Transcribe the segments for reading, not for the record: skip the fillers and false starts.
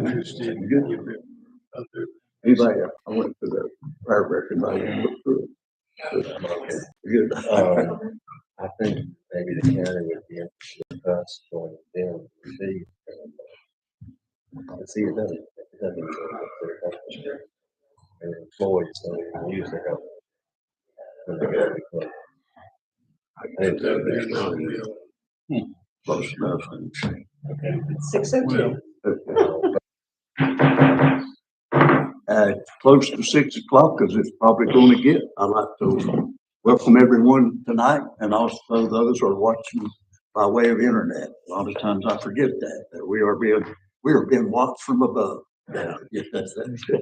interested in getting other. Anybody, I went to the fire record, anybody look through it? Okay. Good. I think maybe the county would be interested in us going to them to see. And see it doesn't go up their company. And employees don't even use their help. When they go to the club. I think that'd be a good deal. Close enough. 6:02. Close to 6 o'clock, because it's probably going to get. I'd like to welcome everyone tonight, and also those who are watching by way of internet. A lot of times I forget that we are being watched from above. Yeah, that's good.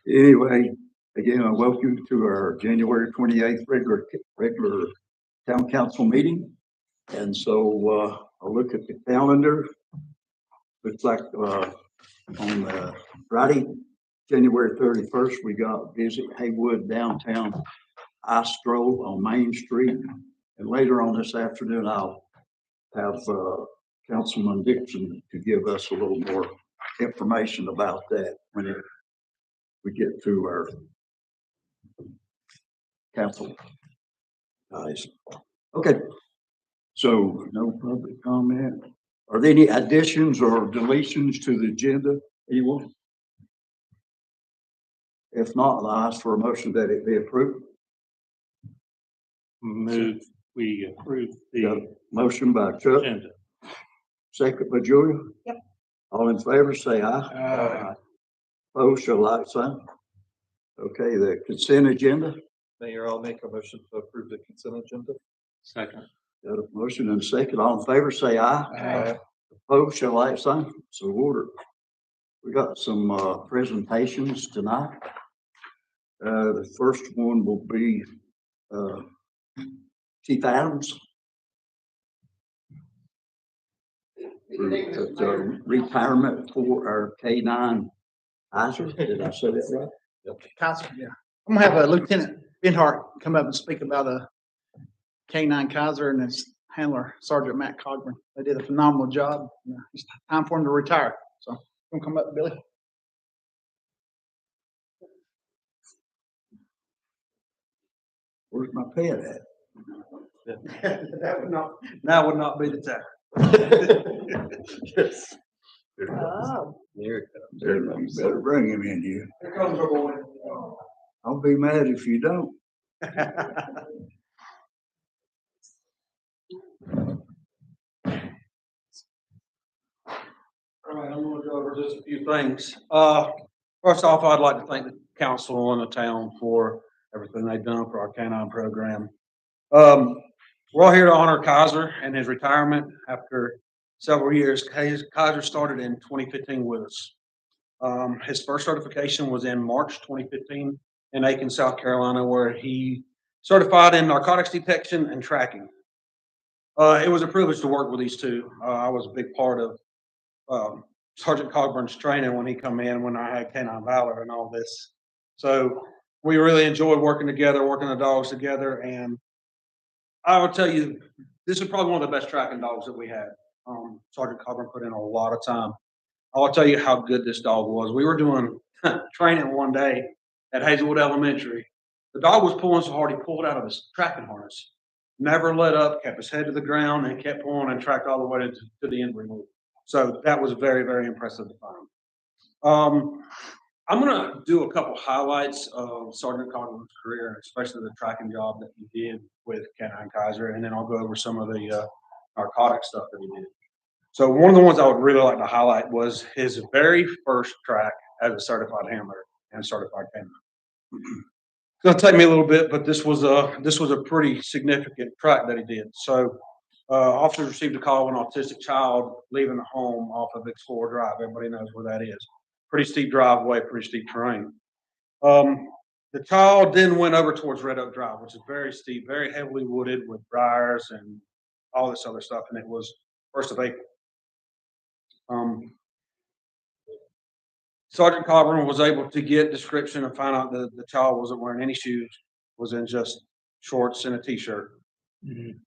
Anyway, again, I welcome you to our January 28th regular town council meeting. And so I'll look at the calendar. Looks like on Friday, January 31st, we got Visit Haywood Downtown Ice Stroll on Main Street. And later on this afternoon, I'll have Councilman Dixon to give us a little more information about that when we get to our council. Nice. Okay. So no public comment. Are there any additions or deletions to the agenda? Anyone? If not, I'll ask for a motion that it be approved. Move, we approve Got the a motion by Chuck, agenda. second by Julia. Yep. All in favor, say aye. Aye. Opposed, shall like sign. Okay, the consent agenda. Mayor, I'll make a motion to approve the consent agenda. Second. Got a motion and a second. All in favor, say aye. Aye. Opposed, shall like sign. So ordered. We got some presentations tonight. The first one will be Chief Adams. Retirement for our K-9 officer. Did I say that right? Kaiser, yeah. I'm gonna have Lieutenant Benhart come up and speak about a K-9 Kaiser and his handler, Sergeant Matt Cogburn. They did a phenomenal job. It's time for him to retire. So come up, Billy. Where's my pet at? That would not be the time. Yes. Oh, Here it comes. You better bring him in here. Here comes our boy. I'll be mad if you don't. All right, I'm gonna go over just a few things. First off, I'd like to thank the council and the town for everything they've done for our canine program. We're all here to honor Kaiser and his retirement after several years. Kaiser started in 2015 with us. His first certification was in March 2015 in Aiken, South Carolina, where he certified in narcotics detection and tracking. It was a privilege to work with these two. I was a big part of Sergeant Cogburn's training when he come in, when I had Canine Valor and all this. So we really enjoyed working together, working the dogs together. And I will tell you, this is probably one of the best tracking dogs that we had. Sergeant Cogburn put in a lot of time. I'll tell you how good this dog was. We were doing training one day at Hazelwood Elementary. The dog was pulling so hard, he pulled out of his tracking harness. Never let up, kept his head to the ground, and kept pulling and tracked all the way to the end removal. So that was very, very impressive to find. I'm going to do a couple highlights of Sergeant Cogburn's career, especially the tracking job that he did with Canine Kaiser, and then I'll go over some of the narcotic stuff that he did. So one of the ones I would really like to highlight was his very first track as a certified handler and certified canine. It's going to take me a little bit, but this was a pretty significant track that he did. So officers received a call of an autistic child leaving the home off of Explorer Drive. Everybody knows where that is. Pretty steep driveway, pretty steep terrain. The child then went over towards Red Oak Drive, which is very steep, very heavily wooded with briars and all this other stuff. And it was 1st of April. Sergeant Cogburn was able to get description and find out that the child wasn't wearing any shoes, was in just shorts and a t-shirt.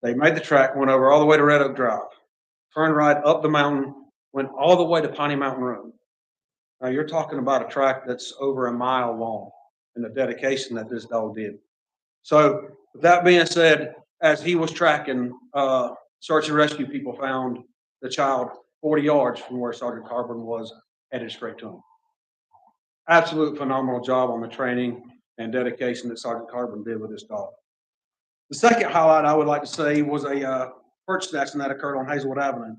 They made the track, went over all the way to Red Oak Drive, turned right up the mountain, went all the way to Piney Mountain Road. Now, you're talking about a track that's over a mile long and the dedication that this dog did. So with that being said, as he was tracking, search and rescue people found the child 40 yards from where Sergeant Carbon was headed straight to him. Absolute phenomenal job on the training and dedication that Sergeant Carbon did with this dog. The second highlight I would like to say was a perch snatching that occurred on Hazelwood Avenue.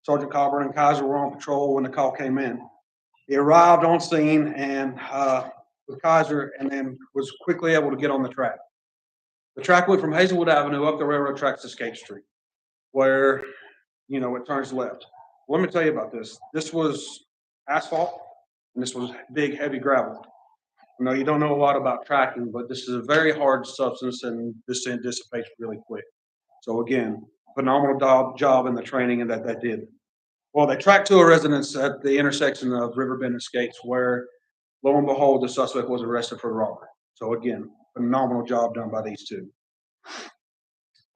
Sergeant Carbon and Kaiser were on patrol when the call came in. He arrived on scene and with Kaiser, and then was quickly able to get on the track. The track went from Hazelwood Avenue up the railroad tracks to Skate Street, where, you know, it turns left. Let me tell you about this. This was asphalt, and this was big, heavy gravel. I know you don't know a lot about tracking, but this is a very hard substance, and this dissipates really quick. So again, phenomenal job in the training and that they did. Well, they tracked to a residence at the intersection of Riverbend and Skates, where lo and behold, the suspect was arrested for robbery. So again, phenomenal job done by these two.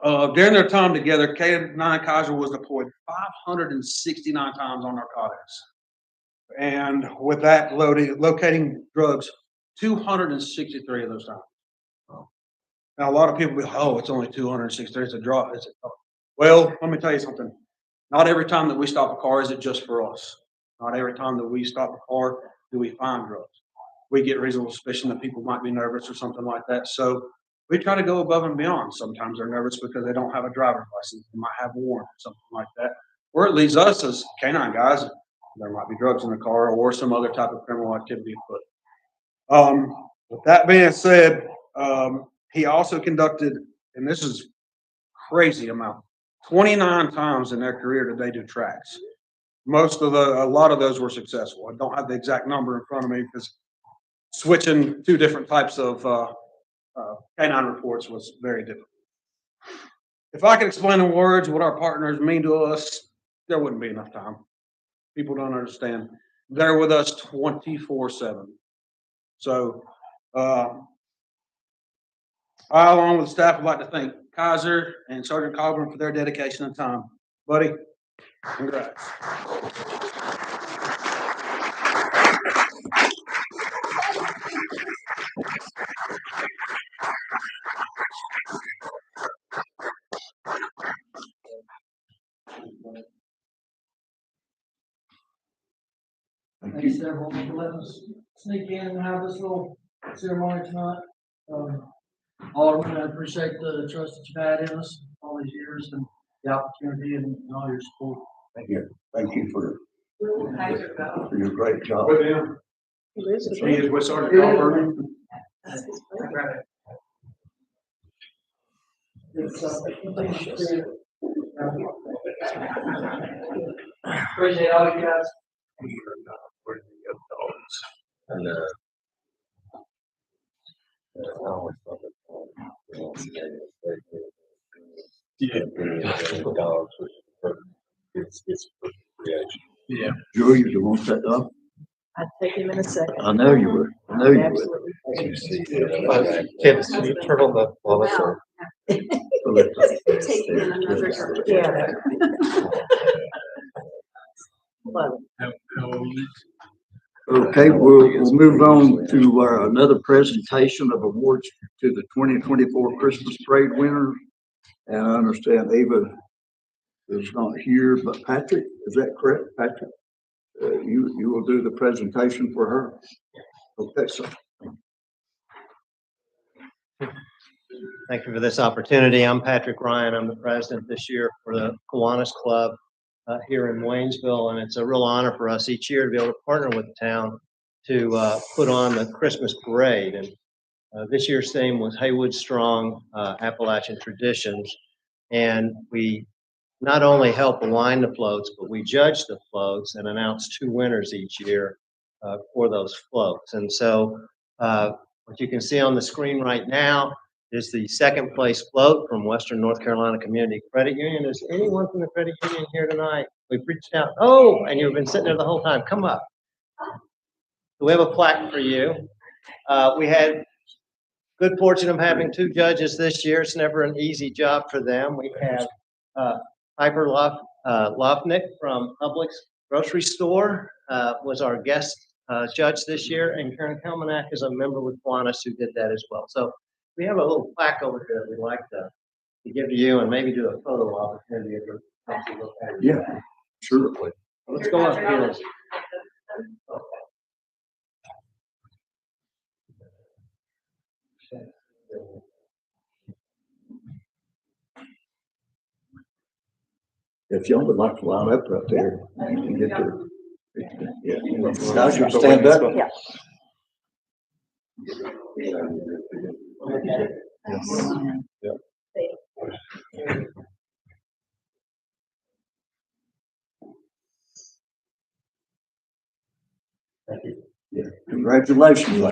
During their time together, K9 Kaiser was deployed 569 times on narcotics. And with that, locating drugs 263 of those times. Now, a lot of people be, oh, it's only 263, it's a draw. Well, let me tell you something. Not every time that we stop a car is it just for us. Not every time that we stop a car do we find drugs. We get reasonable suspicion that people might be nervous or something like that. So we try to go above and beyond. Sometimes they're nervous because they don't have a driver's license. They might have a warrant or something like that. Or it leads us as canine guys, there might be drugs in the car or some other type of criminal activity afoot. With that being said, he also conducted, and this is crazy amount, 29 times in their career did they do tracks. A lot of those were successful. I don't have the exact number in front of me because switching two different types of canine reports was very difficult. If I could explain in words what our partners mean to us, there wouldn't be enough time. People don't understand. They're with us 24/7. So I, along with the staff, would like to thank Kaiser and Sergeant Cogburn for their dedication and time. Buddy, congrats. Thank you. Thanks everyone for letting us sneak in and have this little ceremony tonight. Alderman, I appreciate the trust that you've had in us all these years and the opportunity and all your support. Thank you for your great job. With him. He is with Sergeant Cogburn. Appreciate all you guys. And, I always thought that, dogs, it's creation. Julia, you want that up? I'd take him in a second. I know you would. I know you would. Absolutely. You see, Can you turn on the monitor? So let's- Take him in another turn. Yeah. Love it. Okay, we'll move on to another presentation of awards to the 2024 Christmas Parade winners. And I understand Ava is not here, but Patrick, is that correct, Patrick? You will do the presentation for her? Okay, so. Thank you for this opportunity. I'm Patrick Ryan. I'm the president this year for the Kiwanis Club here in Waynesville, and it's a real honor for us each year to be able to partner with the town to put on the Christmas parade. And this year's theme was Haywood Strong Appalachian Traditions, and we not only help align the floats, but we judge the floats and announce two winners each year for those floats. And so what you can see on the screen right now is the second place float from Western North Carolina Community Credit Union. Is anyone from the credit union here tonight? We've reached out. Oh, and you've been sitting there the whole time. Come up. So we have a plaque for you. We had good fortune of having two judges this year. It's never an easy job for them. We have Piper Lofnick from Publix Grocery Store was our guest judge this year, and Karen Kalmanak is a member with Kiwanis who did that as well. So we have a little plaque over here that we'd like to give to you and maybe do a photo opportunity if you're comfortable. Yeah, sure. Let's go up here. If y'all would like to line up right there, you can get there. Yeah. Now you stand up. Yeah. Congratulations.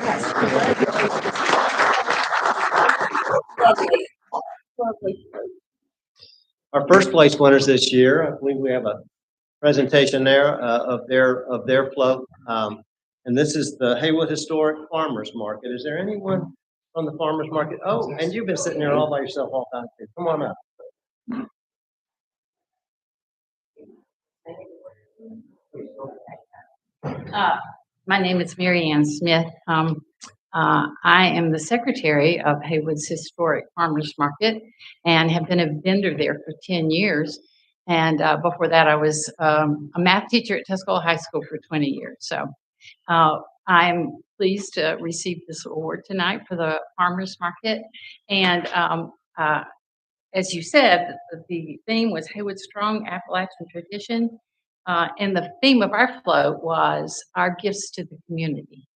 Our first place winners this year, I believe we have a presentation there of their float. And this is the Haywood Historic Farmers Market. Is there anyone from the farmers market? Oh, and you've been sitting there all by yourself all time too. Come on up. My name is Mary Ann Smith. I am the secretary of Haywood's Historic Farmers Market and have been a vendor there for 10 years. And before that, I was a math teacher at Tuscola High School for 20 years. So I'm pleased to receive this award tonight for the farmers market. And as you said, the theme was Haywood's Strong Appalachian Tradition. And the theme of our float was our gifts to the community.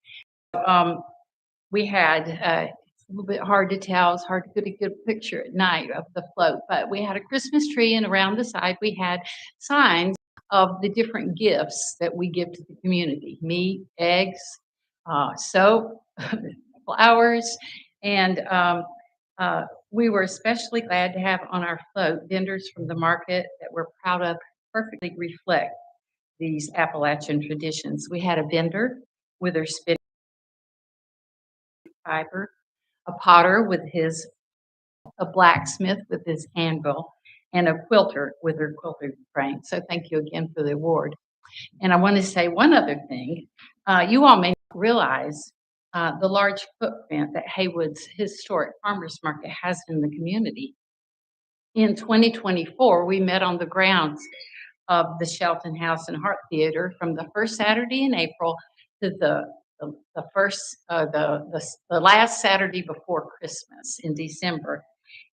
We had a little bit hard to tell. It's hard to get a good picture at night of the float, but we had a Christmas tree, and around the side we had signs of the different gifts that we give to the community: meat, eggs, soap, flowers, and we were especially glad to have on our float vendors from the market that we're proud of perfectly reflect these Appalachian traditions. We had a vendor with her spinning fiber, a potter with a blacksmith with his anvil, and a quilter with her quilter frame. So thank you again for the award. And I want to say one other thing. You all may not realize the large footprint that Haywood's Historic Farmers Market has in the community. In 2024, we met on the grounds of the Shelton House and Hart Theater from the first Saturday in April to the last Saturday before Christmas in December.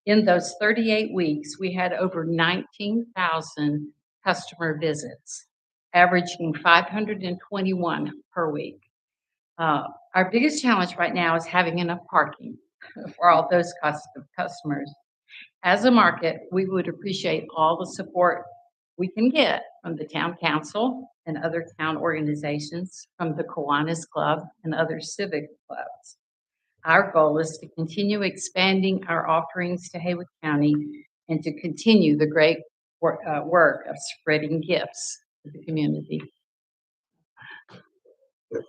In those 38 weeks, we had over 19,000 customer visits, averaging 521 per week. Our biggest challenge right now is having enough parking for all those customers. As a market, we would appreciate all the support we can get from the town council and other town organizations, from the Kiwanis Club and other civic clubs. Our goal is to continue expanding our offerings to Haywood County and to continue the great work of spreading gifts to the community.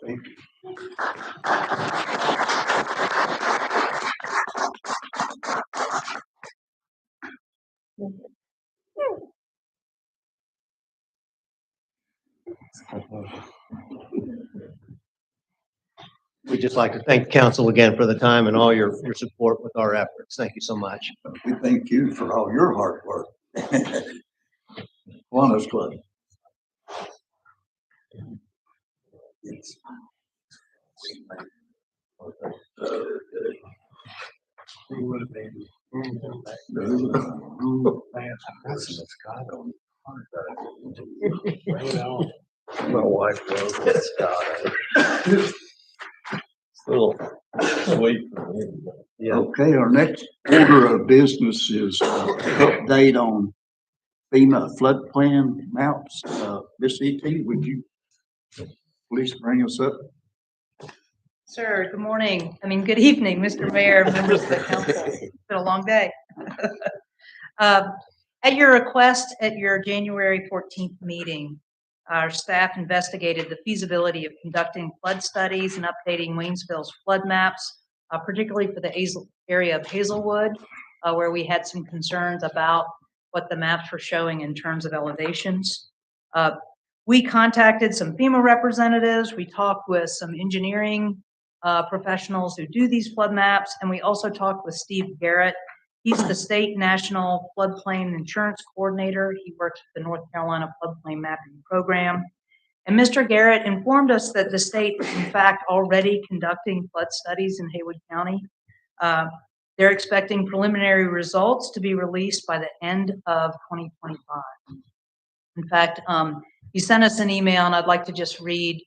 Thank you. We'd just like to thank council again for the time and all your support with our efforts. Thank you so much. We thank you for all your hard work. Kiwanis Club. My wife loves that Scott. Little sweet. Yeah. Okay, our next order of business is update on FEMA flood plan maps. Miss E.T., would you please bring us up? Sir, good morning. Good evening, Mr. Mayor, members of the council. It's been a long day. At your request at your January 14th meeting, our staff investigated the feasibility of conducting flood studies and updating Waynesville's flood maps, particularly for the area of Hazelwood, where we had some concerns about what the maps were showing in terms of elevations. We contacted some FEMA representatives. We talked with some engineering professionals who do these flood maps, and we also talked with Steve Garrett. He's the State National Floodplain Insurance Coordinator. He works with the North Carolina Floodplain Mapping Program. And Mr. Garrett informed us that the state is in fact already conducting flood studies in Haywood County. They're expecting preliminary results to be released by the end of 2025. In fact, he sent us an email, and I'd like to just read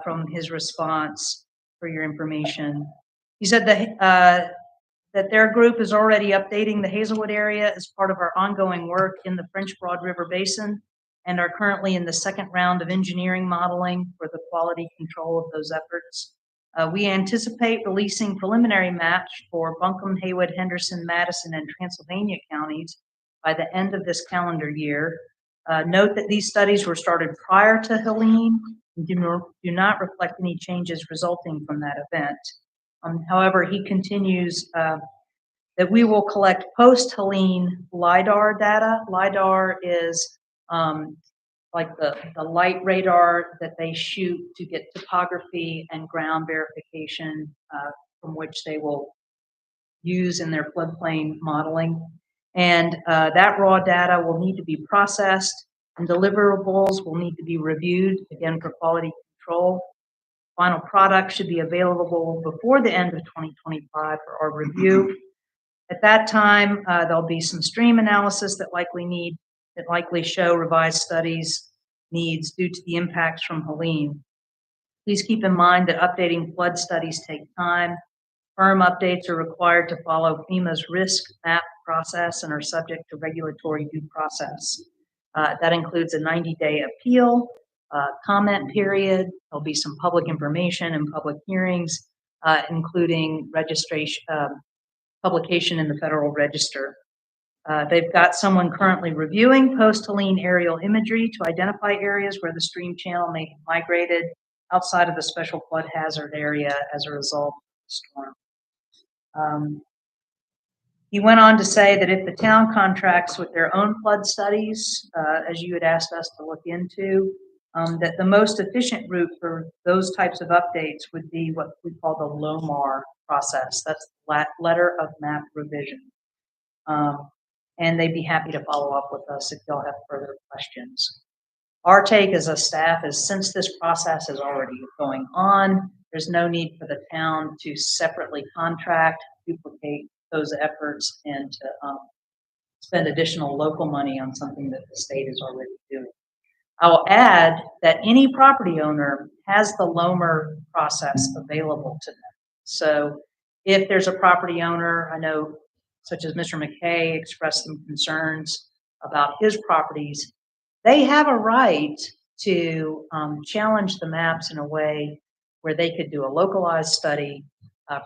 from his response for your information. He said that their group is already updating the Hazelwood area as part of our ongoing work in the French Broad River Basin, and are currently in the second round of engineering modeling for the quality control of those efforts. We anticipate releasing preliminary maps for Buncombe, Haywood, Henderson, Madison, and Transylvania counties by the end of this calendar year. Note that these studies were started prior to Helene and do not reflect any changes resulting from that event. However, he continues that we will collect post-Helene LIDAR data. LIDAR is like the light radar that they shoot to get topography and ground verification from which they will use in their floodplain modeling. And that raw data will need to be processed, and deliverables will need to be reviewed, again, for quality control. Final product should be available before the end of 2025 for our review. At that time, there'll be some stream analysis that likely show revised studies needs due to the impacts from Helene. Please keep in mind that updating flood studies take time. Firm updates are required to follow FEMA's risk map process and are subject to regulatory due process. That includes a 90-day appeal, comment period. There'll be some public information and public hearings, including registration, publication in the Federal Register. They've got someone currently reviewing post-Helene aerial imagery to identify areas where the stream channel may have migrated outside of the special flood hazard area as a result of the storm. He went on to say that if the town contracts with their own flood studies, as you had asked us to look into, that the most efficient route for those types of updates would be what we call the LOMAR process. That's letter of map revision. And they'd be happy to follow up with us if y'all have further questions. Our take as a staff is, since this process is already going on, there's no need for the town to separately contract, duplicate those efforts, and to spend additional local money on something that the state is already doing. I will add that any property owner has the LOMAR process available to them. So if there's a property owner, I know, such as Mr. McKay expressed some concerns about his properties, they have a right to challenge the maps in a way where they could do a localized study,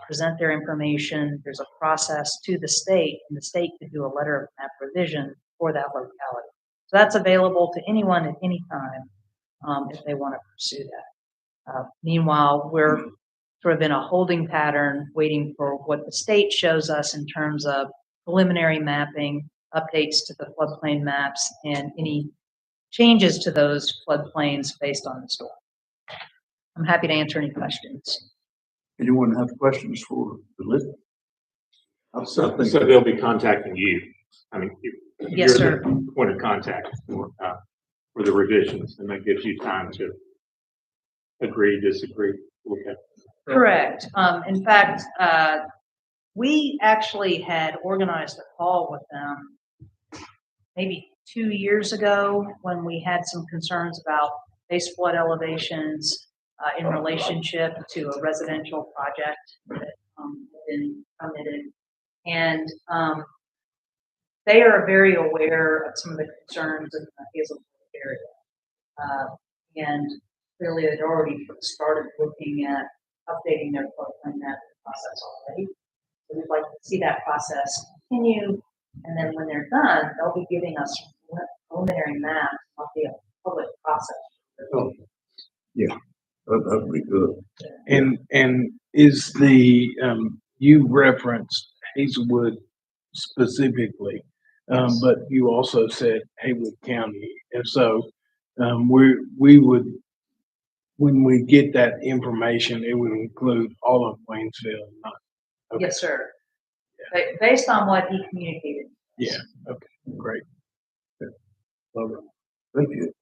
present their information. There's a process to the state, and the state could do a letter of map revision for that locality. So that's available to anyone at any time if they want to pursue that. Meanwhile, we're sort of in a holding pattern, waiting for what the state shows us in terms of preliminary mapping, updates to the floodplain maps, and any changes to those floodplains based on the storm. I'm happy to answer any questions. Anyone have questions for the list? So they'll be contacting you. I mean, Yes, you're sir. the point of contact for the revisions, and that gives you time to agree, disagree, look at. Correct. In fact, we actually had organized a call with them maybe 2 years ago when we had some concerns about base flood elevations in relationship to a residential project that had been permitted. And they are very aware of some of the concerns in the Hazelwood area. And clearly they'd already started looking at updating their floodplain map process already. So we'd like to see that process continue. And then when they're done, they'll be giving us preliminary maps. It'll be a public process. Oh, yeah, that would be good. And is the, you referenced Hazelwood specifically, but you also said Haywood County. And so we would, when we get that information, it would include all of Waynesville, not. Okay. Yes, sir. Based on what he communicated. Yeah, okay, great. Love it. Thank you.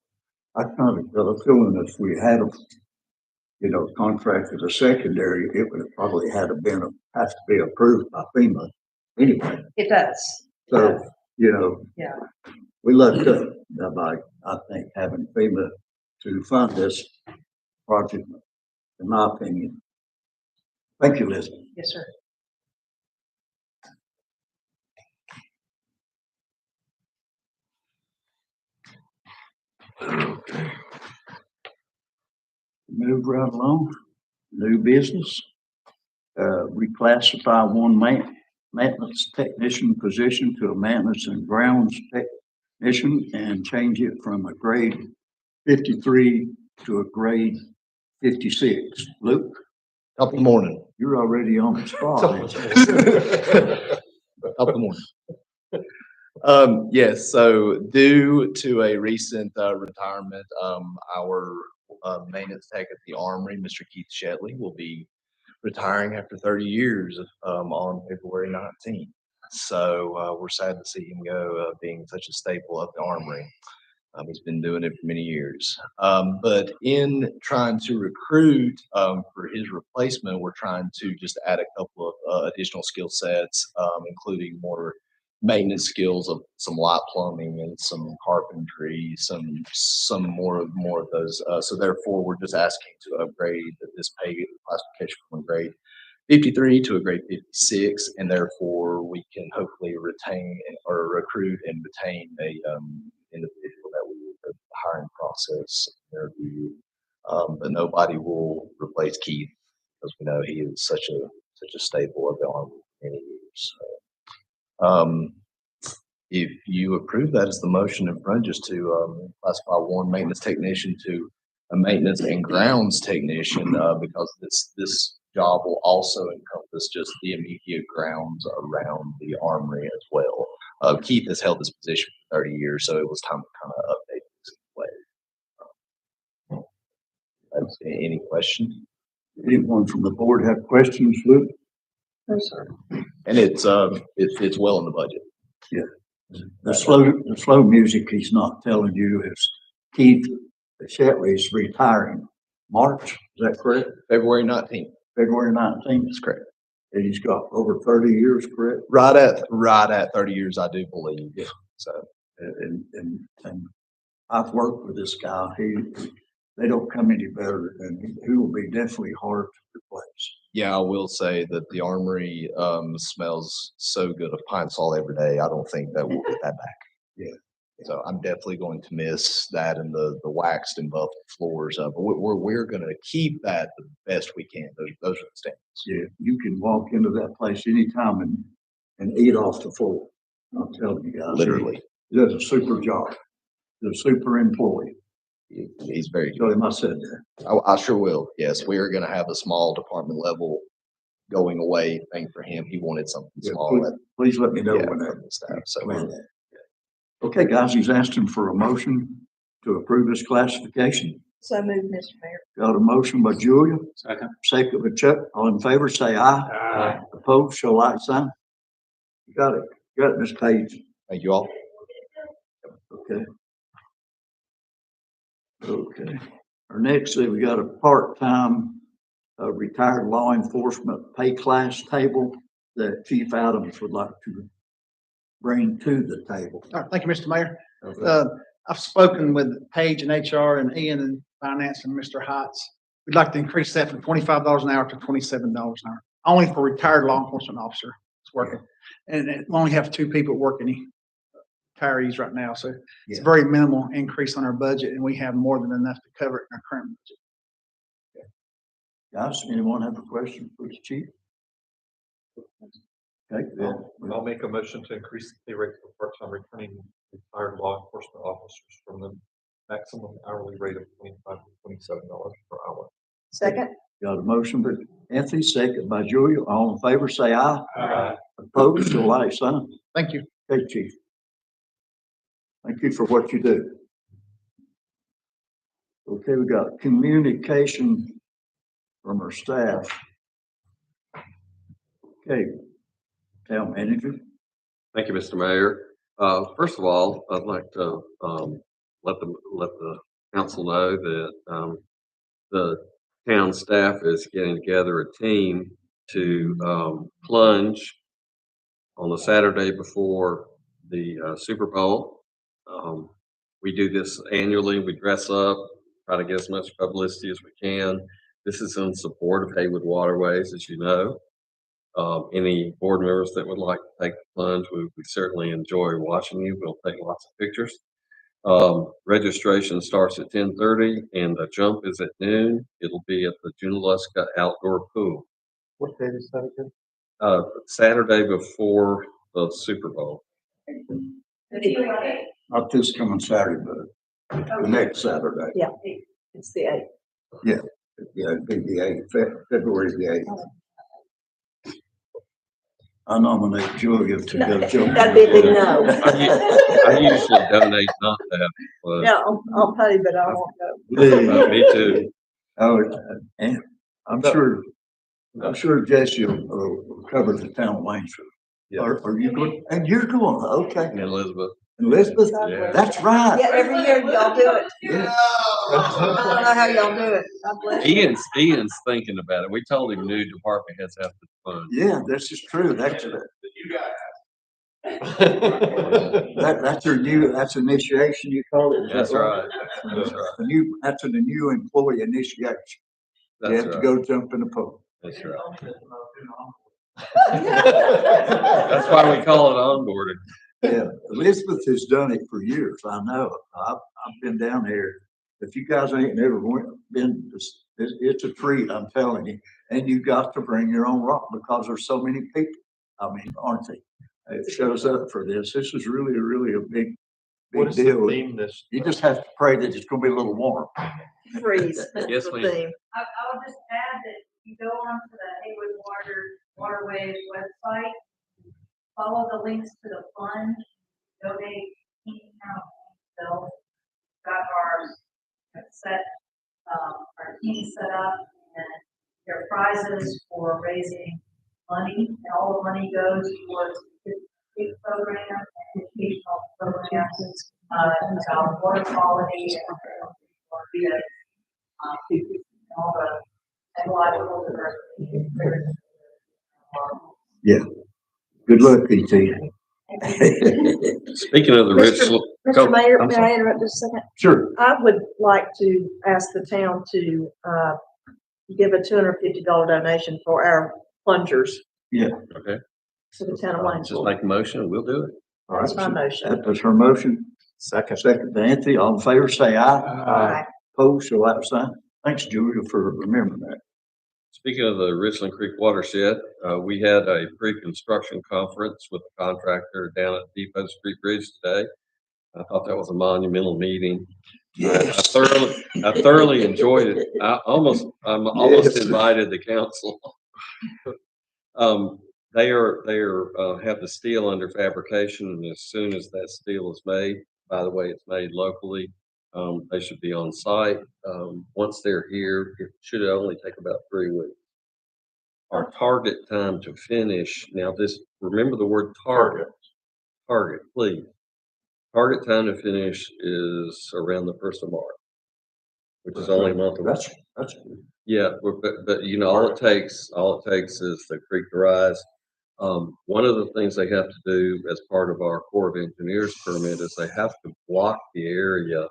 I kind of got a feeling if we had a, contract as a secondary, it would have probably has to be approved by FEMA anyway. It does. So, Yeah. we lucked up by, I think, having FEMA to fund this project, in my opinion. Thank you, Liz. Yes, sir. Move right along. New business. Reclassify one maintenance technician position to a maintenance and grounds technician and change it from a grade 53 to a grade 56. Luke, Top of the morning. you're already on the spot. Top of the morning. Yes, so due to a recent retirement, our maintenance tech at the Armory, Mr. Keith Shetley, will be retiring after 30 years on February 19th. So we're sad to see him go, being such a staple of the Armory. He's been doing it for many years. But in trying to recruit for his replacement, we're trying to just add a couple of additional skill sets, including more maintenance skills of some light plumbing and some carpentry, some more of those. So therefore, we're just asking to upgrade this pay classification from a grade 53 to a grade 56, and therefore we can hopefully retain or recruit and retain a individual that we will go through the hiring process interview. But nobody will replace Keith, because we know he is such a staple of the Army for many years. So, if you approve that as the motion in front, just to classify one maintenance technician to a maintenance and grounds technician, because this job will also encompass just the immediate grounds around the Armory as well. Keith has held this position for 30 years, so it was time to kind of update this way. Any questions? Anyone from the board have questions, Luke? No, sir. And it's well in the budget. Yeah. The slow music he's not telling you is Keith Shetley is retiring March, is that correct? February 19th. February 19th? That's correct. And he's got over 30 years, correct? Right at 30 years, I do believe. Yeah. So, And I've worked with this guy. They don't come any better, and he will be definitely hard to replace. yeah, I will say that the Armory smells so good of Pine Sol every day. I don't think that we'll get that back. Yeah. So I'm definitely going to miss that and the waxed and buffed floors. But we're going to keep that the best we can. Those are the standards. Yeah, you can walk into that place anytime and eat off the floor. I'm telling you guys. Literally. He does a super job. He's a super employee. He's very Tell good. him I said that. I sure will. Yes, we are going to have a small department level going away thing for him. He wanted something Yeah, small. please let me know Yeah, when from the staff. So that. Okay, guys, he's asking for a motion to approve this classification. So moved, Mr. Mayor. Got a motion by Julia, Second. second by Chuck. All in favor, say aye. Opposed, show like sign. You got it. Got it, Ms. Page. thank you all. Okay. Okay. Our next, we got a part-time, retired law enforcement pay class table that Chief Adams would like to bring to the table. All right, thank you, Mr. Mayor. Okay. I've spoken with Paige and HR and Ian and Finance and Mr. Heights. We'd like to increase that from $25 an hour to $27 an hour, only for retired law enforcement officer that's working. And we only have 2 people working, retirees right now, so it's a Yeah. very minimal increase on our budget, and we have more than enough to cover it in our current budget. Guys, anyone have a question for the chief? Okay. I'll make a motion to increase the pay rate for part-time returning retired law enforcement officers from the maximum hourly rate of $25 to $27 per hour. Second. Got a motion by Anthony, second by Julia. All in favor, say aye. Aye. Opposed, show like sign. Thank you. Okay, chief. Thank you for what you do. Okay, we got communication from our staff. Okay, town manager. Thank you, Mr. Mayor. First of all, I'd like to, let the council know that, the town staff is getting together a team to, plunge on the Saturday before the, Super Bowl. We do this annually. We dress up, try to get as much publicity as we can. This is in support of Haywood Waterways, as you know. Any board members that would like to take the plunge, we certainly enjoy watching you. We'll take lots of pictures. Registration starts at 10:30 and the jump is at noon. It'll be at the Junaluska Outdoor Pool. What date is that again? Saturday before the Super Bowl. Not this coming Saturday, but the next Saturday. Yeah, it's the 8th. Yeah, it'd be the 8th, February the 8th. I nominate Julia to go jump. That'd be a big no. I usually donate not to have fun. Yeah, I'll pay, but I won't go. Me too. Oh, and I'm sure Jesse will cover the town of Waynesville. Yeah. Are you going? And you're going, okay. And Elizabeth. Elizabeth, Yeah. that's right. Yeah, every year y'all do it. Yeah. I don't know how y'all do it. God bless you. Ian's thinking about it. We told him new department heads have to fund. Yeah, this is true. That's that's initiation, you call it? Is that That's right. That's right. That's a new employee initiation. You That's have to right. go jump in the pool. That's right. That's why we call it onboarding. Yeah, Elizabeth has done it for years. I know. I've been down here. If you guys ain't never been, it's a treat, I'm telling you. And you got to bring your own rock because there's so many people. I mean, aren't they? It shows up for this. This is really a big What is the deal. theme this? You just have to pray that it's gonna be a little warm. Freeze. Yes, That's the ma'am. theme. I'll just add that if you go onto the Haywood Waterways website, follow the links to the fund, donate any amount of got our set, our team set up, and there are prizes for raising money, and all the money goes towards the program, educational programs, about water quality and all the ecological diversity. Yeah. Good luck, PT. Speaking of the rich. Mr. Mayor, I'm may sorry. I interrupt just a second? Sure. I would like to ask the town to, give a $250 donation for our plungers Okay. to the town of Just Waynesville. make a motion. We'll do it. All right. That's my motion. That was her motion. Second to Anthony. All in favor, say aye. Aye. Opposed, show like sign. Thanks, Julia, for remembering that. Speaking of the Richland Creek watershed, we had a pre-construction conference with the contractor down at Depot Street Bridge today. I thought that was a monumental meeting. I thoroughly enjoyed it. I'm almost Yes. invited the council. They have the steel under fabrication, and as soon as that steel is made, by the way, it's made locally, they should be on site. Once they're here, it should only take about 3 weeks. Our target time to finish, now remember the word target, please. Target time to finish is around the 1st of March, which is only a month away. That's Yeah, but you know, all it takes is the creek to rise. One of the things they have to do as part of our Corps of Engineers permit is they have to block the area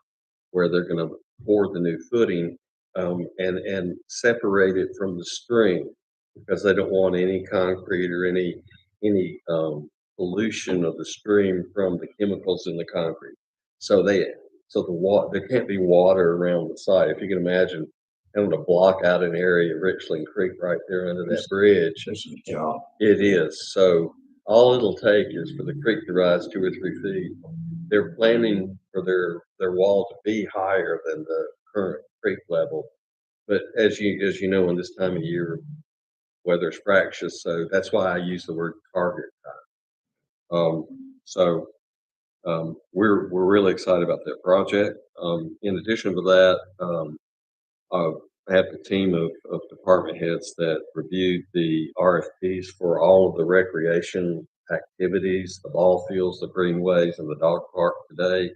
where they're gonna pour the new footing, and separate it from the stream, because they don't want any concrete or any pollution of the stream from the chemicals in the concrete. So there can't be water around the site. If you can imagine having to block out an area of Richland Creek right there under that bridge. this is a job. It is. So all it'll take is for the creek to rise 2 or 3 feet. They're planning for their wall to be higher than the current creek level. But as you know, in this time of year, weather's fractious. So that's why I use the word target time. we're really excited about that project. In addition to that, I had a team of department heads that reviewed the RFPs for all of the recreation activities, the ball fields, the greenways, and the dog park today.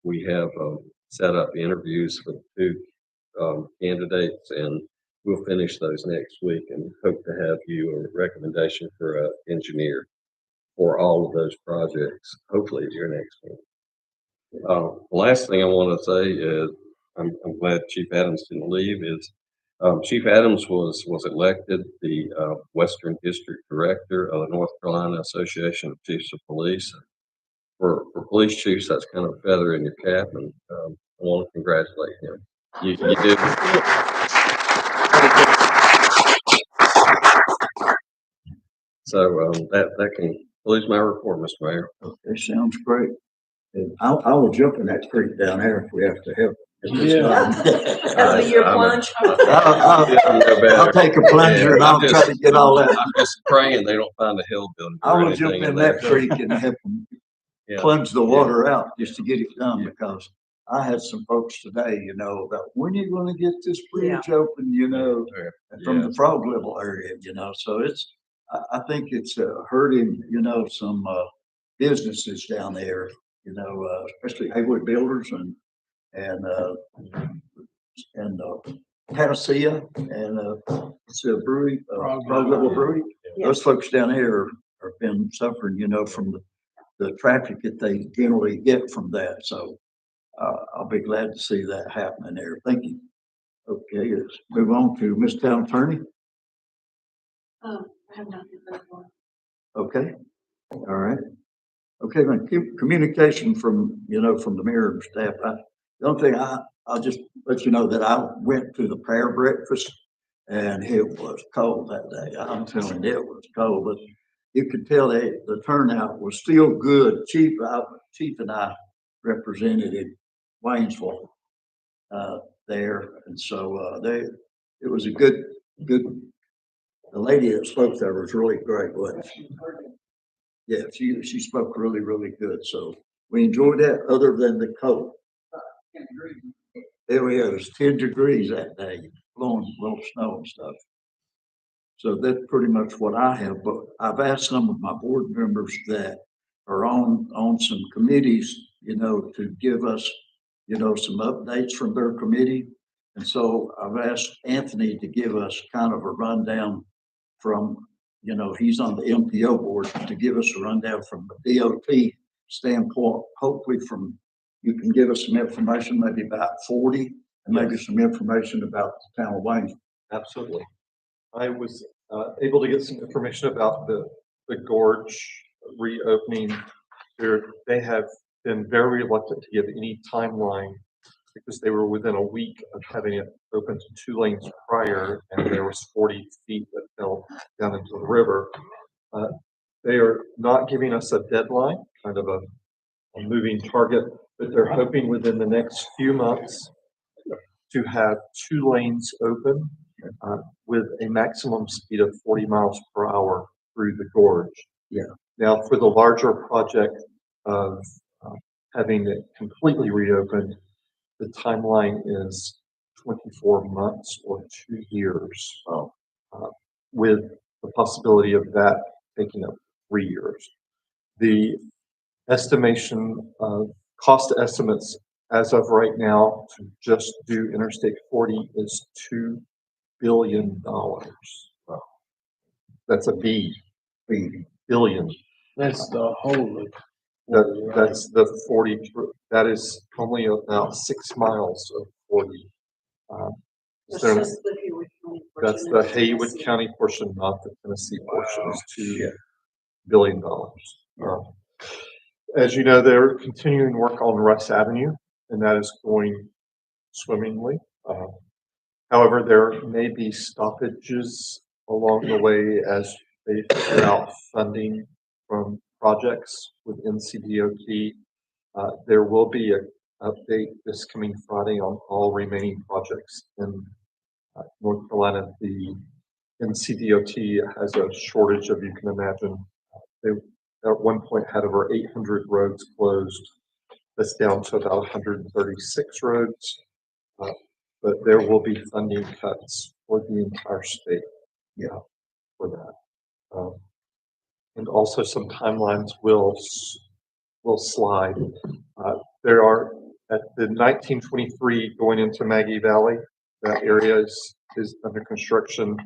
We have set up interviews for two candidates, and we'll finish those next week and hope to have you a recommendation for an engineer for all of those projects, hopefully at your next one. The last thing I want to say is I'm glad Chief Adams didn't leave. Is Chief Adams was elected the Western District Director of the North Carolina Association of Chiefs of Police. For police chiefs, that's kind of a feather in your cap, and I want to congratulate him. You did. So that concludes my report, Mr. Mayor. Okay, sounds great. And I will jump in that creek down there if we have to help. That'll be your plunge. I'll take a plunger and I'll try to get all that. I'm just praying they don't find a hill building. I will jump in that creek and help them plunge the water out just to get it done, because I had some folks today, you know, about when you're gonna get this bridge open, you know, from the Frog Level area, you know, so it's, I think it's hurting, you know, some businesses down there, you know, especially Haywood Builders and Panacea and it's a brewery, Frog Level Brewery. Those folks down here have been suffering, you know, from the traffic that they generally get from that. So I'll be glad to see that happening there. Thank you. Okay, let's move on to Ms. Town Attorney. I have nothing further. Okay, all right. Okay, then communication from, you know, from the mayor and staff. The only thing I'll just let you know that I went to the prayer breakfast and it was cold that day. I'm telling you, it was cold, but you could tell the turnout was still good. Chief and I represented in Waynesville there, and so it was a good. The lady that spoke there was really great, wasn't she? Yeah, she spoke really, really good. So we enjoyed that. Other than the cold, it was 10 degrees that day, blowing little snow and stuff. So that's pretty much what I have. But I've asked some of my board members that are on some committees, you know, to give us, you know, some updates from their committee. And so I've asked Anthony to give us kind of a rundown from, you know, he's on the MPO board, to give us a rundown from the DOT standpoint. Hopefully you can give us some information, maybe about 40, and maybe some information about the town of Wayne. Absolutely. I was able to get some information about the gorge reopening. They have been very reluctant to give any timeline because they were within a week of having it open to 2 lanes prior, and there was 40 feet that fell down into the river. They are not giving us a deadline, kind of a moving target, but they're hoping within the next few months to have 2 lanes open with a maximum speed of 40 miles per hour through the gorge. Yeah. Now, for the larger project of having it completely reopened, the timeline is 24 months or 2 years, with the possibility of that taking up 3 years. The estimation of cost estimates as of right now to just do Interstate 40 is $2 billion. That's a B. Billion. That's the whole of. That's the 40. That is only about 6 miles of 40. That's So just the Haywood County portion. that's the Haywood County portion, not the Tennessee portion. Is $2 billion. As you know, they're continuing work on Russ Avenue, and that is going swimmingly. However, there may be stoppages along the way as they figure out funding from projects with NCDOT. There will be an update this coming Friday on all remaining projects in North Carolina. The NCDOT has a shortage of, you can imagine, they at one point had over 800 roads closed That's down to about 136 roads. But there will be funding cuts for the entire state. Yeah, for that. And also some timelines will slide. There are at the 1923 going into Maggie Valley, that area is under construction.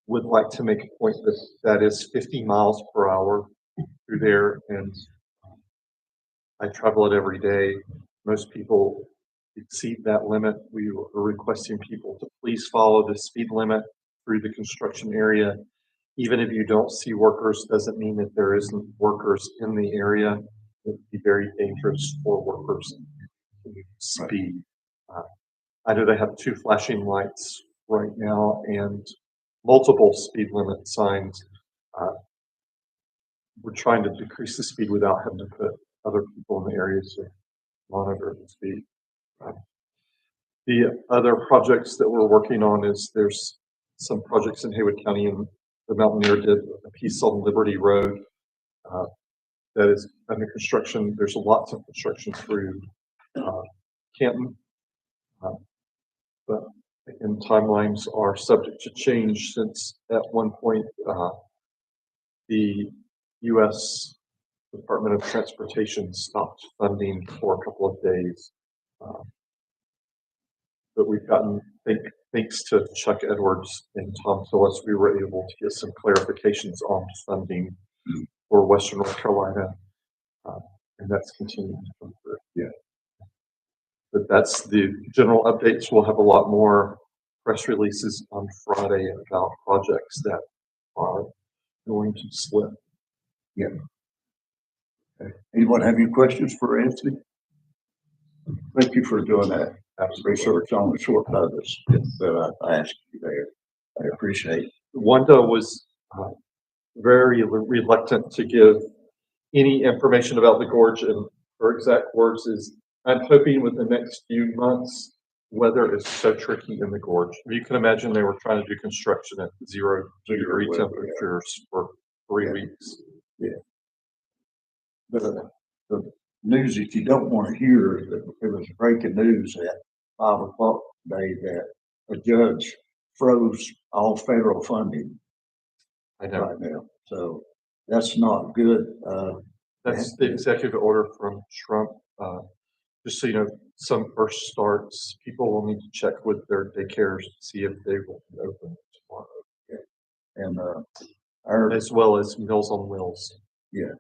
Would like to make a point that is 50 miles per hour through there, and I travel it every day. Most people exceed that limit. We are requesting people to please follow the speed limit through the construction area. Even if you don't see workers, doesn't mean that there isn't workers in the area. It would be very dangerous for workers to speed. I know they have 2 flashing lights right now and multiple speed limit signs. We're trying to decrease the speed without having to put other people in the areas to monitor the speed. The other projects that we're working on is there's some projects in Haywood County, and the Mountaineer did a piece on Liberty Road that is under construction. There's lots of construction through Canton, but again, timelines are subject to change since at one point the U.S. Department of Transportation stopped funding for a couple of days. But we've gotten, thanks to Chuck Edwards and Tom Phillips, we were able to get some clarifications on funding for Western North Carolina, and that's continuing to come through. Yeah. But that's the general updates. We'll have a lot more press releases on Friday about projects that are going to slip. Yeah. Okay. Anyone have any questions for Anthony? Thank you for doing that. Research on the short notice that I asked you there. I appreciate it. Wanda was very reluctant to give any information about the gorge, and her exact words is, I'm hoping with the next few months, weather is so tricky in the gorge. You can imagine they were trying to do construction at 0-degree temperatures for 3 weeks. Yeah. The news that you don't want to hear is that there was breaking news at 5 o'clock today that a judge froze all federal funding. I know. Right now. So that's not good. That's the executive order from Trump. Just so you know, some first starts, people will need to check with their daycares to see if they will be open tomorrow. Okay. And as well as Meals on Wheels. Yeah.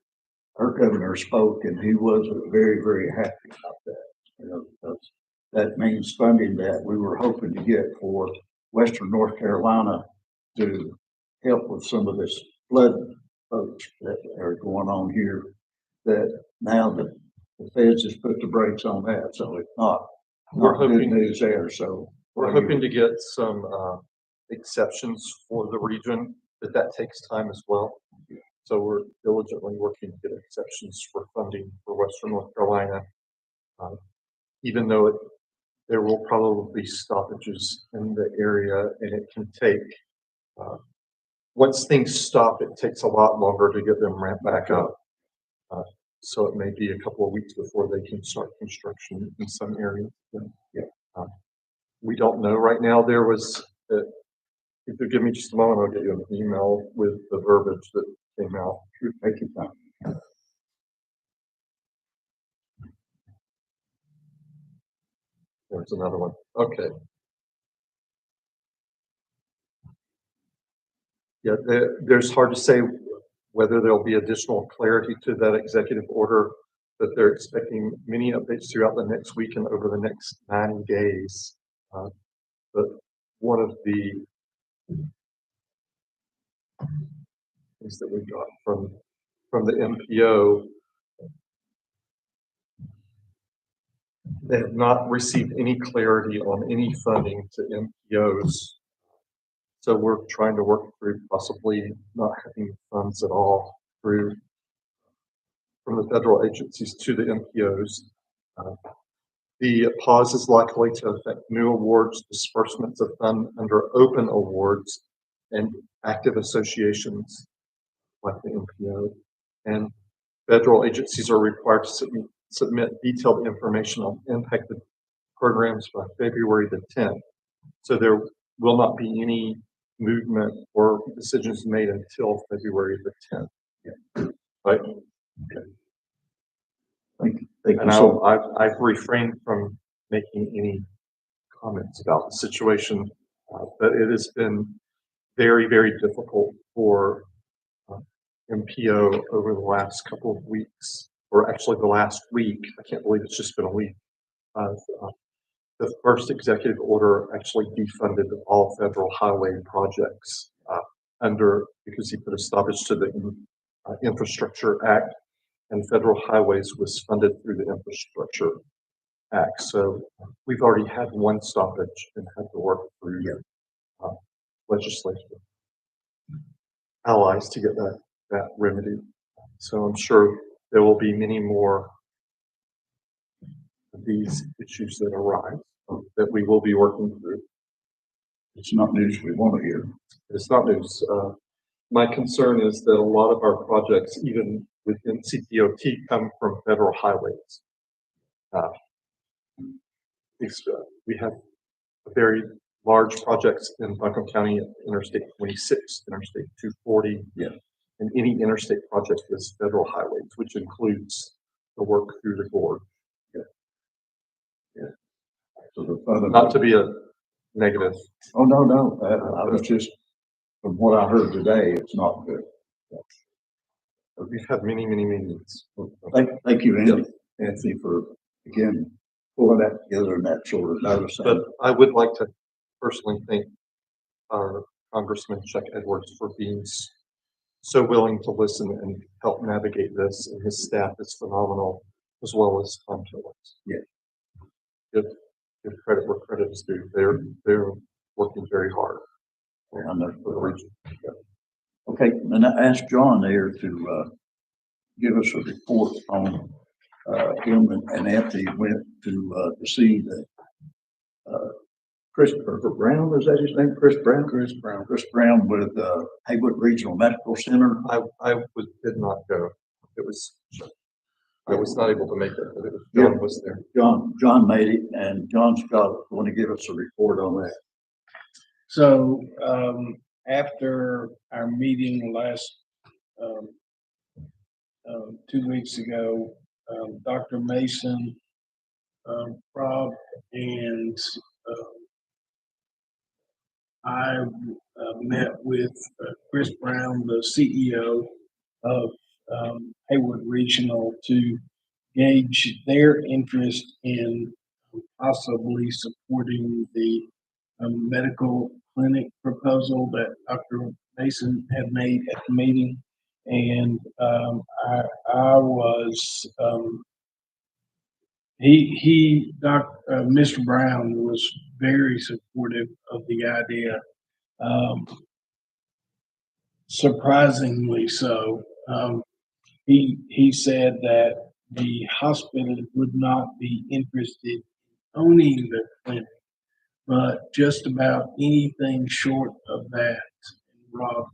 Our governor spoke and he was very, very happy about that. You know, because that means funding that we were hoping to get for Western North Carolina to help with some of this flood folks that are going on here, that now the feds has put the brakes on that. So it's not good news there. So we're hoping to get some exceptions for the region, but that takes time as well. So we're diligently working to get exceptions for funding for Western North Carolina, even though there will probably be stoppages in the area, and it can take, once things stop, it takes a lot longer to get them ramped back up. So it may be a couple of weeks before they can start construction in some areas. Yeah. We don't know right now. There was, if you give me just a moment, I'll get you an email with the verbiage that came out. Take your time. There's another one. Okay. Yeah, there's hard to say whether there'll be additional clarity to that executive order, but they're expecting many updates throughout the next week and over the next 90 days. But one of the things that we got from the MPO, they have not received any clarity on any funding to MPOs. So we're trying to work through possibly not having funds at all through from the federal agencies to the MPOs. The pause is likely to affect new awards, disbursements of funds under open awards, and active associations like the MPO. And federal agencies are required to submit detailed information on impacted programs by February the 10th. So there will not be any movement or decisions made until February the 10th. Right? Thank you And so I've refrained from making any comments about the situation, but it has been very, very difficult for MPO over the last couple of weeks, or actually the last week. I can't believe it's just been a week. The first executive order actually defunded all federal highway projects because he put a stoppage to the Infrastructure Act, and federal highways was funded through the Infrastructure Act. So we've already had one stoppage and had to work through legislature allies to get that remedy. So I'm sure there will be many more of these issues that arise that we will be working through. It's not news we want to hear. It's not news. My concern is that a lot of our projects, even within CPOT, come from federal highways. We have very large projects in Buncombe County, Interstate 26, Interstate 240. Yeah. And any interstate project is federal highways, which includes the work through the gorge. So the further. Not to be a negative. Oh, no, no. I was just, from what I heard today, it's not good. We've had many, many meetings. Thank you, Anthony, for, again, pulling that together in that short of notice. But I would like to personally thank our Congressman Chuck Edwards for being so willing to listen and help navigate this, and his staff is phenomenal, as well as Tom Tillings. Yeah. Give credit where credit is due. They're working very hard. I know for the region. Okay, and I asked John there to give us a report on him and Anthony went to see the Christopher Brown, is that his name? Chris Brown? Chris Brown with Haywood Regional Medical Center. Did not go. I was not able to make it, but John was there. John made it, and John's going to give us a report on that. So, after our meeting last, 2 weeks ago, Dr. Mason, Rob, and, I, met with Chris Brown, the CEO of, Haywood Regional, to gauge their interest in possibly supporting the medical clinic proposal that Dr. Mason had made at the meeting. And I was, Mr. Brown was very supportive of the idea. Surprisingly so. He said that the hospital would not be interested in owning the clinic, but just about anything short of that. Rob,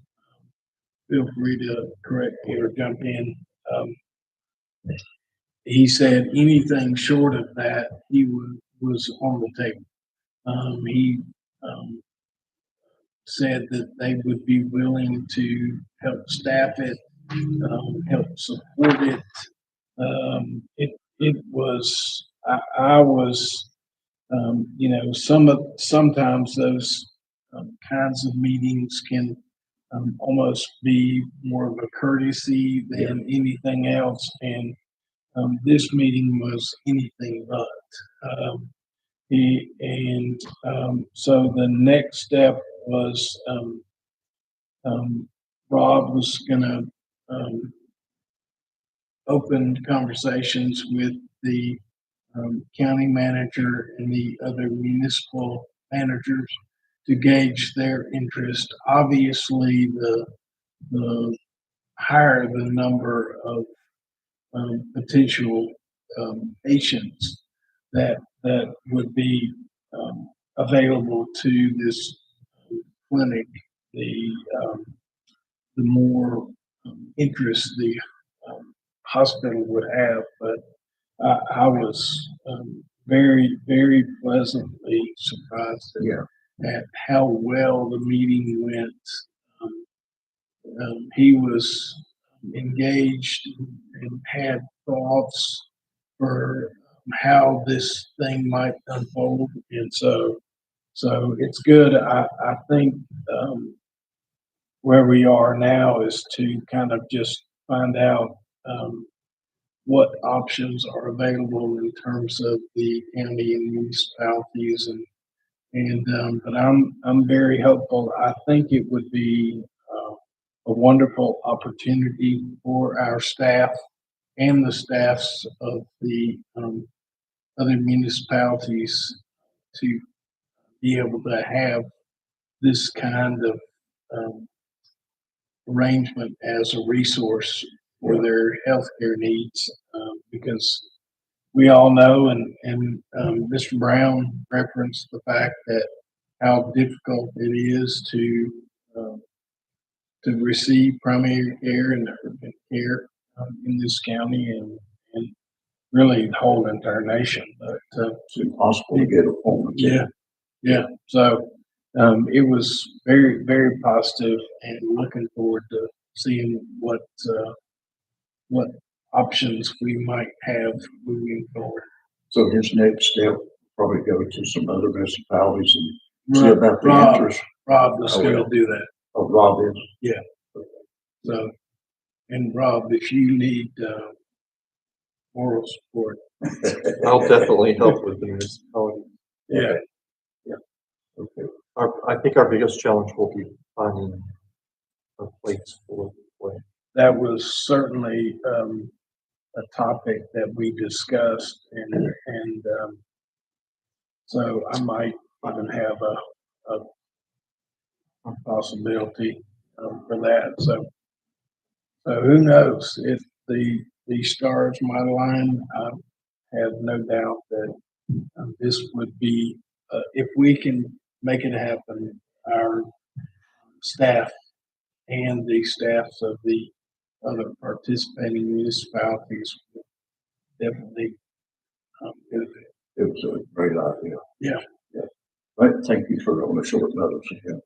feel free to correct me or jump in. He said anything short of that, he was on the table. He said that they would be willing to help staff it, help support it. It was, I was, sometimes those kinds of meetings can almost be more of a courtesy than anything else. And this meeting was anything but. So the next step was Rob was going to open conversations with the county manager and the other municipal managers to gauge their interest. Obviously, the higher the number of potential patients that would be available to this clinic, the more interest the hospital would have. But I was, very, very pleasantly surprised at how well the meeting went. Um, he was engaged and had thoughts for how this thing might unfold. And so it's good. I think, where we are now is to kind of just find out, what options are available in terms of the county and municipalities but I'm very hopeful. I think it would be, a wonderful opportunity for our staff and the staffs of the, other municipalities to be able to have this kind of, arrangement as a resource for their healthcare needs, because we all know, Mr. Brown referenced the fact that how difficult it is to receive primary care and urgent care, in this county and really the whole entire nation. But It's impossible to get appointments. yeah. So it was very, very positive, and looking forward to seeing what options we might have moving forward. So his next step, probably go to some other municipalities and see about the interest. Rob was Oh, going yeah. to do that. Oh, Rob is. Yeah. So, and Rob, if you need moral support, I'll definitely help with the municipality. yeah. Okay. I think our biggest challenge will be finding a place for it. That was certainly a topic that we discussed, and so I might even have a possibility for that. So who knows if the stars might align? I have no doubt that this would be, if we can make it happen, our staff and the staffs of the other participating municipalities would definitely benefit. It was a great idea. Yeah. Right, thank you for on the short notice. Yeah.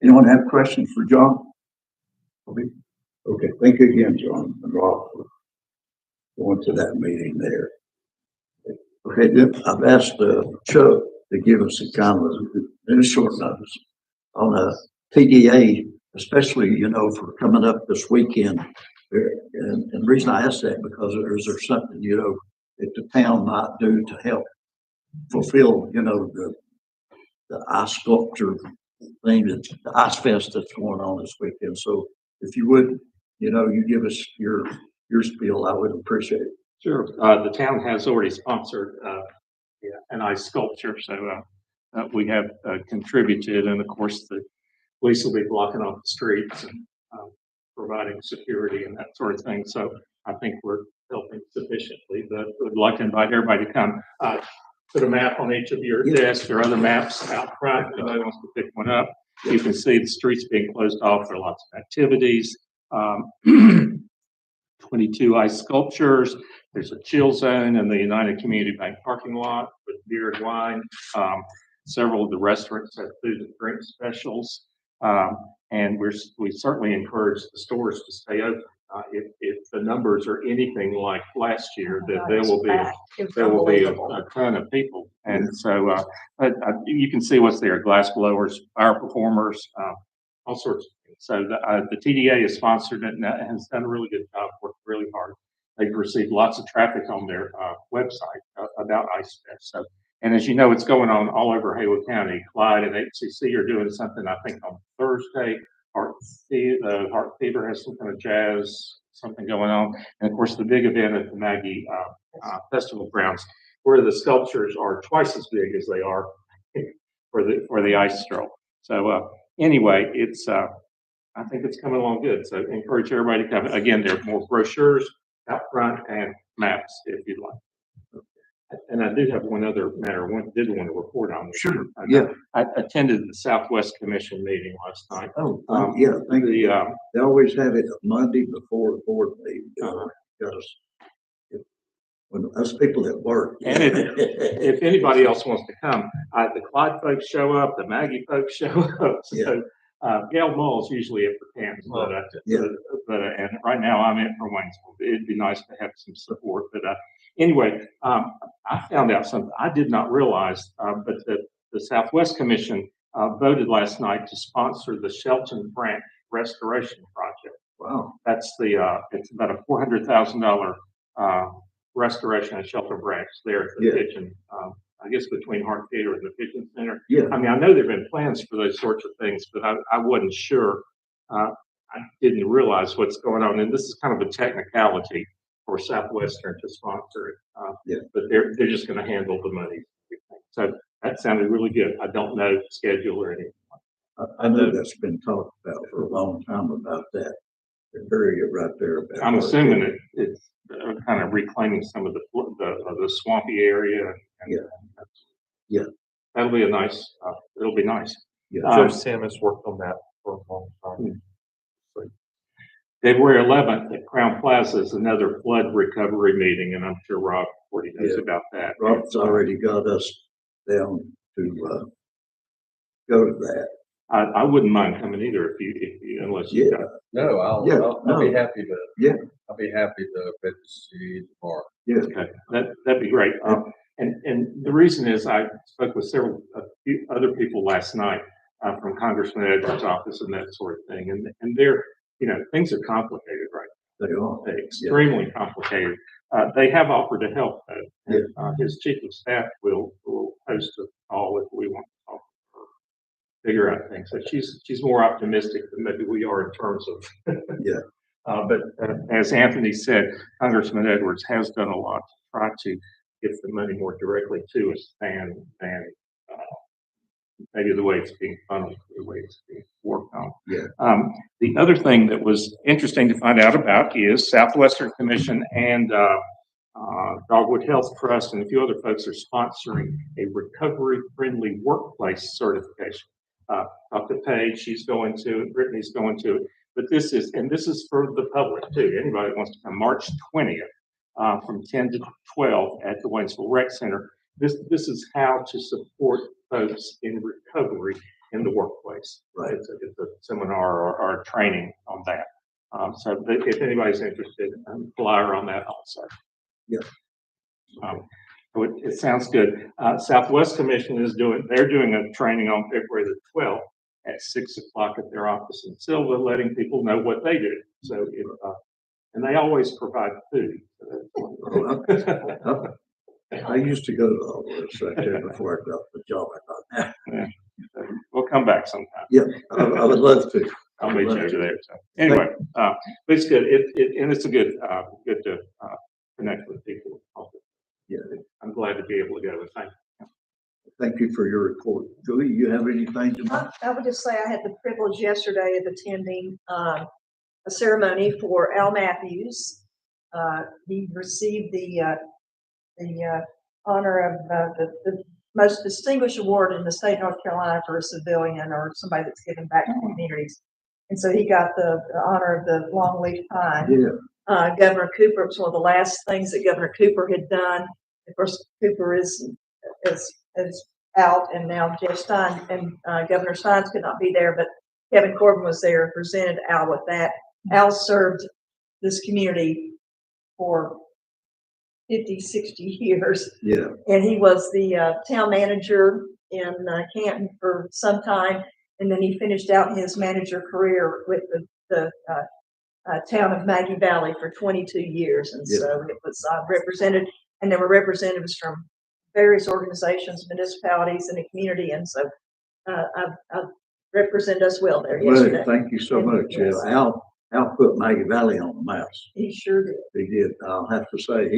Anyone have questions for John? Okay, thank you again, John and Rob, for going to that meeting there. Okay, then I've asked Chuck to give us a kind of in a short notice on a TDA, especially, for coming up this weekend. And the reason I asked that because there's something, that the town might do to help fulfill, the ice sculpture thing, the ice fest that's going on this weekend. So if you would, you give us your spiel, I would appreciate it. Sure. The town has already sponsored, an ice sculpture, so, we have contributed, and of course, the police will be blocking off the streets and, providing security and that sort of thing. So I think we're helping sufficiently, but would like to invite everybody to come. Put a map on each of your desks. There are other maps out front. If anybody wants to pick one up, you can see the streets being closed off. There are lots of activities. 22 ice sculptures. There's a chill zone in the United Community Bank parking lot with beer and wine. Several of the restaurants have food and drink specials. And we certainly encourage the stores to stay open. If the numbers are anything like last year, that there will be a ton of people. And so you can see what's there: glass blowers, fire performers, all sorts of things. So the TDA has sponsored it and has done a really good job, worked really hard. They've received lots of traffic on their website about Ice Fest. So, and as you know, it's going on all over Haywood County. Clyde and HCC are doing something, I think, on Thursday. Heart Fever has some kind of jazz, something going on. And of course, the big event at the Maggie Festival grounds, where the sculptures are twice as big as they are for the ice stroll. So anyway, it's I think it's coming along good. So encourage everybody to come. Again, there are more brochures out front and maps if you'd like. And I do have one other matter. Did want to report on this. Sure. Yeah. I attended the Southwest Commission meeting last night. Oh, yeah. Thank you. They always have it Monday before the board meeting. Because When us people that work. And if anybody else wants to come, the Clyde folks show up, the Maggie folks show up. So, Gail Mull's usually at the camps, and right now I'm in for Waynesville. It'd be nice to have some support, but, anyway, I found out something I did not realize, but the Southwest Commission, voted last night to sponsor the Shelton Branch Restoration Project. Wow. That's it's about a $400,000, restoration of Shelter Branch there at the kitchen. I guess between Hart Theater and the Kitchen Center. Yeah. I mean, I know there've been plans for those sorts of things, but I wasn't sure. I didn't realize what's going on. And this is kind of a technicality for Southwestern to sponsor it. But they're just going to handle the money. So that sounded really good. I don't know schedule or anything. I know that's been talked about for a long time about that. The area right there. I'm assuming it's kind of reclaiming some of the swampy area. And that'll be a nice. It'll be nice. Joe Sam has worked on that for a long time. February 11th at Crown Plaza is another flood recovery meeting, and I'm sure Rob already knows about that. Rob's already got us down to go to that. I wouldn't mind coming either if you unless you got. No, I'll be happy to. I'll be happy to see you tomorrow. Okay, that'd be great. And the reason is I spoke with a few other people last night from Congressman Edwards' office and that sort of thing, and they're, things are complicated right now. They are. They're extremely complicated. They have offered to help though. And, his chief of staff will host a call if we want to talk to her, figure out things. So she's more optimistic than maybe we are in terms of. But as Anthony said, Congressman Edwards has done a lot to try to get the money more directly to us than maybe the way it's being funneled, the way it's being worked on. The other thing that was interesting to find out about is Southwestern Commission and Dogwood Health Trust and a few other folks are sponsoring a recovery-friendly workplace certification. Talk to Paige, she's going to it, Brittany's going to it. But this is for the public too. Anybody that wants to come, March 20th, from 10 to 12 at the Waynesville Rec Center. This is how to support folks in recovery in the workplace. Right. It's a seminar or training on that. So if anybody's interested, flyer on that also. So it sounds good. Southwest Commission they're doing a training on February the 12th at 6 o'clock at their office in Silva, letting people know what they do. So and they always provide food. I used to go to all this right there before I got the job I got now. We'll come back sometime. Yeah, I would love to. I'll meet you over there. So anyway, but it's good. And it's a good to connect with people. I'm glad to be able to go. Thank you. Thank you for your report. Julie, you have anything to? I would just say I had the privilege yesterday of attending a ceremony for Al Matthews. He received the honor of the most distinguished award in the state of North Carolina for a civilian or somebody that's given back to communities. And so he got the honor of the longleaf pine. Governor Cooper, it was one of the last things that Governor Cooper had done. Of course, Cooper is out, and now Jeff Stein and Governor Steins could not be there, but Kevin Corbin was there and presented Al with that. Al served this community for 50, 60 years. And he was the town manager in Canton for some time, and then he finished out his manager career with the town of Maggie Valley for 22 years. And so it was represented, and there were representatives from various organizations, municipalities, and the community. And so I represent us well there yesterday. Well, thank you so much. Al put Maggie Valley on the map. He sure did. He did. I'll have to say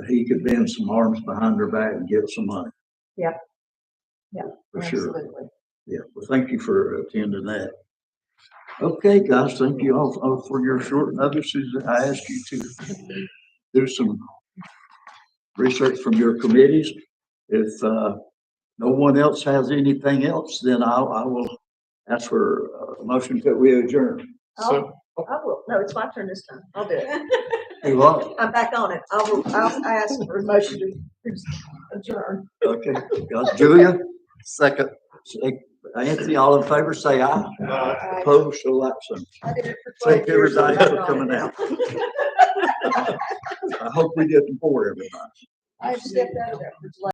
he could bend some arms behind her back and give some money. For sure. Well, thank you for attending that. Okay, guys, thank you all for your short notices. I asked you to do some research from your committees. If no one else has anything else, then I will ask for a motion that we adjourn. I'll I will. No, it's my turn this time. I'll do it. You are. I'm back on it. I'll ask for a motion to adjourn. Okay, got Julia, Second. Anthony, all in favor, say aye. Aye. Opposed, so like so. I did it for 12 Thank years. everybody I'm for back coming on out. it. I hope we didn't bore everybody. I stepped out of there for